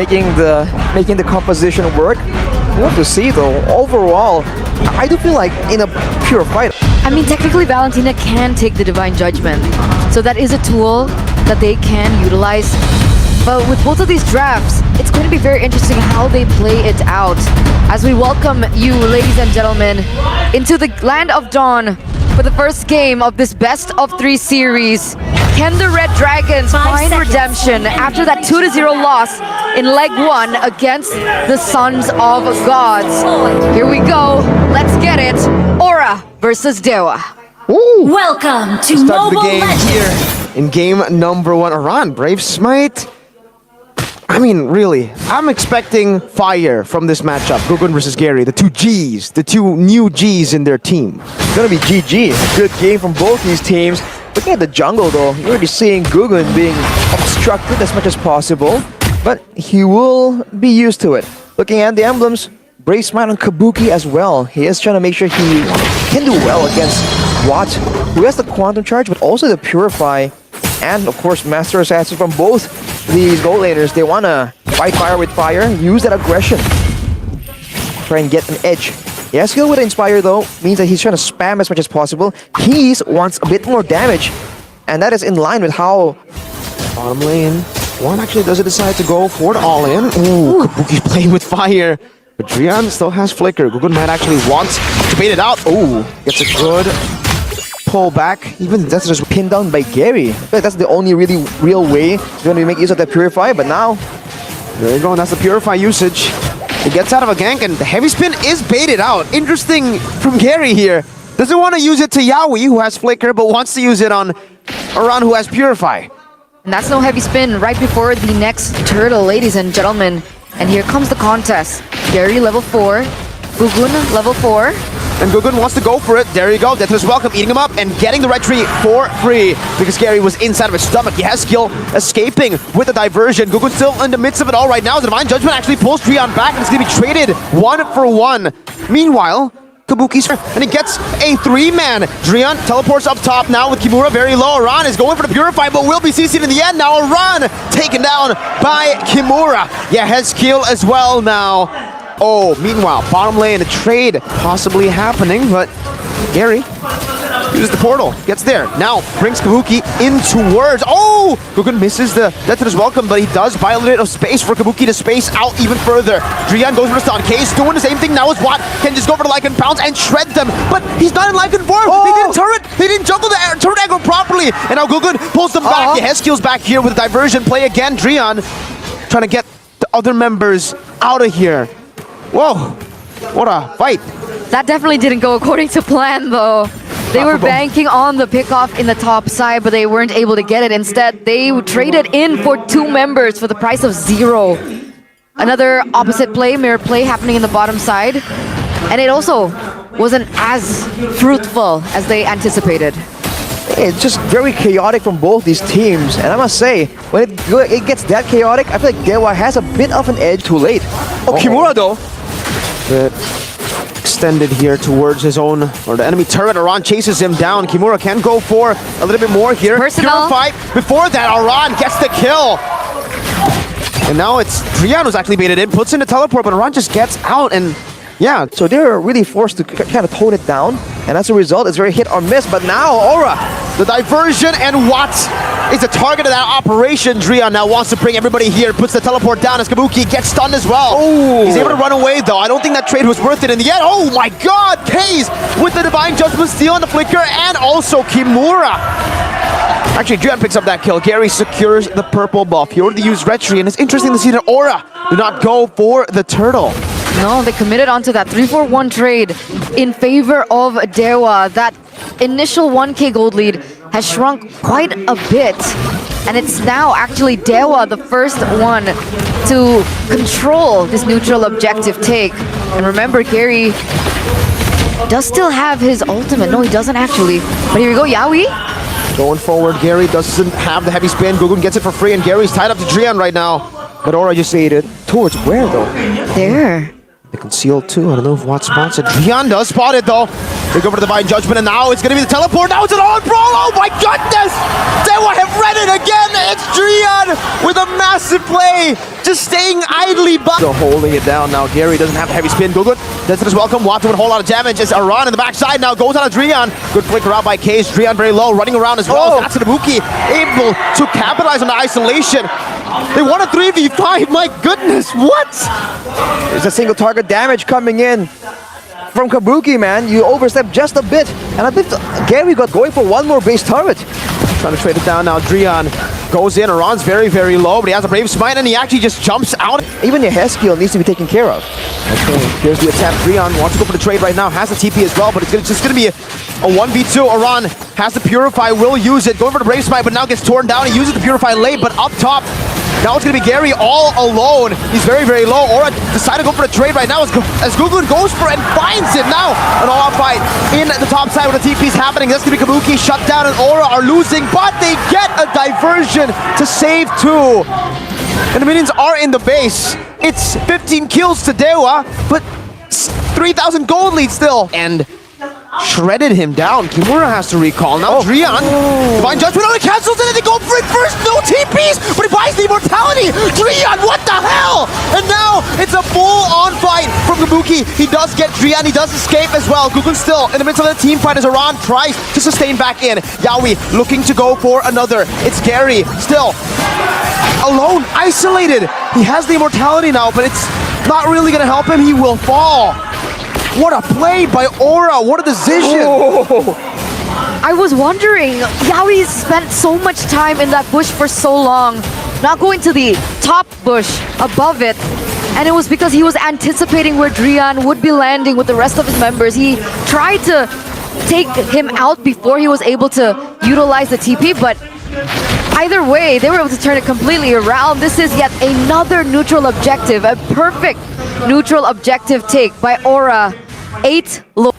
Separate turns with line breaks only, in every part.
making the composition work. We'll have to see though. Overall, I do feel like in a pure fight.
I mean, technically Valentina can take the Divine Judgment. So that is a tool that they can utilize. But with both of these drafts, it's going to be very interesting how they play it out. As we welcome you, ladies and gentlemen, into the Land of Dawn for the first game of this best of 3 series. Can the Red Dragons find redemption after that 2-0 loss in leg 1 against the Sons of Gods? Here we go. Let's get it. Aura versus Dewa.
Ooh. Welcome to
Start the game
Legends.
here in game number 1. Aran, Brave Smite. I mean, really, I'm expecting fire from this matchup. Gugun versus Gary, the 2 Gs, the 2 new Gs in their team.
It's gonna be GG. Good game from both these teams. Looking at the jungle though, you're already seeing Gugun being obstructed as much as possible, but he will be used to it. Looking at the emblems, Brave Smite on Kabuki as well. He is trying to make sure he can do well against Watt, who has the Quantum Charge, but also the Purify, and of course Master Assassin from both these gold laners. They want to fight fire with fire, use that aggression, try and get an edge. Yeah, skill with Inspire though means that he's trying to spam as much as possible. He wants a bit more damage, and that is in line with how
Bottom lane, one actually doesn't decide to go for the all-in. Ooh, Kabuki's playing with fire. But Drian still has Flicker. Gugun might actually want to bait it out. Ooh, gets a good pull back. Even that's just
pinned down by Gary. I feel like that's the only really real way he's going to make use of that Purify, but now
there you go, and that's the Purify usage. He gets out of a gank, and the heavy spin is baited out. Interesting from Gary here. Doesn't want to use it to YAWI, who has Flicker, but wants to use it on Aran, who has Purify.
And that's no heavy spin right before the next turtle, ladies and gentlemen. And here comes the contest. Gary level 4, Gugun level 4.
And Gugun wants to go for it. There you go. Death is welcome, eating him up and getting the red tree for free because Gary was inside of his stomach. He has skill escaping with the diversion. Gugun's still in the midst of it all right now. The Divine Judgment actually pulls Drian back and it's going to be traded 1 for 1. Meanwhile, Kabuki's and he gets a 3-man. Drian teleports up top now with Kimura very low. Aran is going for the Purify, but will be CC'd in the end. Now Aran taken down by Kimura. Yeah, has skill as well now. Oh, meanwhile, bottom lane, a trade possibly happening, but Gary uses the portal, gets there. Now brings Kabuki into words. Oh! Gugun misses the death is welcome, but he does buy a little bit of space for Kabuki to space out even further. Drian goes for the stun. Case doing the same thing now as Watt. Can just go for the Lycan Pounce and shred them, but he's not in Lycan form.
Oh!
He didn't turret. He didn't juggle the turret aggro properly. And now Gugun pulls them back. The Heskill's back here with a diversion play again. Drian trying to get the other members out of here. Whoa, what a fight.
That definitely didn't go according to plan though. They were banking on the pickoff in the top side, but they weren't able to get it. Instead, they traded in for 2 members for the price of 0. Another opposite play, mirror play happening in the bottom side. And it also wasn't as fruitful as they anticipated.
it's just very chaotic from both these teams. And I must say, when it gets that chaotic, I feel like Dewa has a bit of an edge too late. Oh, Kimura though.
Bit extended here towards his own, or the enemy turret. Aran chases him down. Kimura can go for a little bit more here.
Personal.
Purify. Before that, Aran gets the kill. And now it's Drian who's actually baited in, puts in the teleport, but Aran just gets out and yeah.
So they're really forced to kind of tone it down, and as a result, it's very hit or miss. But now, Aura,
the diversion, and what is the target of that operation? Drian now wants to bring everybody here, puts the teleport down as Kabuki gets stunned as well.
Oh.
He's able to run away though. I don't think that trade was worth it in the end. Oh my god, Kaze with the Divine Judgment steal on the flicker, and also Kimura. Actually, Drian picks up that kill. Gary secures the purple buff. He already used Retri, and it's interesting to see that Aura do not go for the turtle.
No, they committed onto that 3-4-1 trade in favor of Dewa. That initial 1k gold lead has shrunk quite a bit. And it's now actually Dewa, the first one to control this neutral objective take. And remember, Gary does still have his ultimate. No, he doesn't actually. But here we go, YAWI.
Going forward, Gary doesn't have the heavy spin. Gugun gets it for free, and Gary's tied up to Drian right now.
but Aura just ate it. Towards where though?
There.
They concealed too. I don't know if Watt spots it. Drian does spot it though. They go for the Divine Judgment, and now it's going to be the teleport. Now it's an all brawl. Oh my goodness! Dewa have read it again. It's Drian with a massive play. Just staying idly by. Still holding it down now. Gary doesn't have heavy spin. Gugun, that's his welcome. Watch with a whole lot of damage. It's Aran in the backside now. Goes out of Drian. Good flicker out by Case. Drian very low, running around as well. That's Ibuki able to capitalize on the isolation. They won a 3v5. My goodness, what?
There's a single target damage coming in from Kabuki, man. You overstepped just a bit. And I think Gary got going for one more base turret.
Trying to trade it down now. Drian goes in. Aran's very, very low, but he has a Brave Smite, and he actually just jumps out.
Even your Heskill needs to be taken care of.
Okay, here's the attempt. Drian wants to go for the trade right now. Has the TP as well, but it's just going to be a 1v2. Aran has the Purify, will use it. Going for the Brave Smite, but now gets torn down. He uses the Purify late, but up top, now it's going to be Gary all alone. He's very, very low. Aura decided to go for the trade right now as Gugun goes for it and finds it now. An all-out fight in the top side where the TP is happening. That's going to be Kabuki. Shut down, and Aura are losing, but they get a diversion to save 2. And the minions are in the base. It's 15 kills to Dewa, but 3,000 gold lead still. And shredded him down. Kimura has to recall. Now Drian, Divine Judgment only cancels it, and they go for it first. No TPs, but he buys the immortality. Drian, what the hell? And now it's a full-on fight from Kabuki. He does get Drian. He does escape as well. Gugun still in the midst of the team fight as Aran tries to sustain back in. YAWI looking to go for another. It's Gary still alone, isolated. He has the immortality now, but it's not really going to help him. He will fall. What a play by Aura. What a decision.
I was wondering, YAWI spent so much time in that bush for so long, not going to the top bush above it. And it was because he was anticipating where Drian would be landing with the rest of his members. He tried to take him out before he was able to utilize the TP, but either way, they were able to turn it completely around. This is yet another neutral objective, a perfect neutral objective take by Aura. 8 low.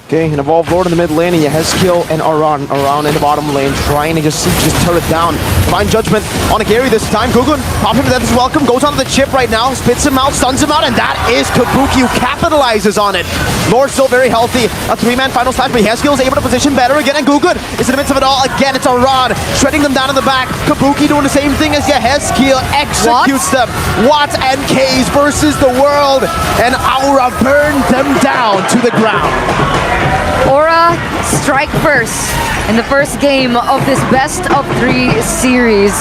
Okay, an Evolved Lord in the mid lane, and Heskill and Aran in the bottom lane, trying to just turret down. Divine Judgment on a Gary this time. Gugun, pop him to that is welcome, goes onto the chip right now, spits him out, stuns him out, and that is Kabuki who capitalizes on it. Lord still very healthy. A 3-man final slash, but Heskill is able to position better again, and Gugun is in the midst of it all. Again, it's Aran, shredding them down in the back. Kabuki doing the same thing as Heskill, executes them. Watt and Kays versus the world, and Aura burned them down to the ground.
Aura strike first in the first game of this best of 3 series.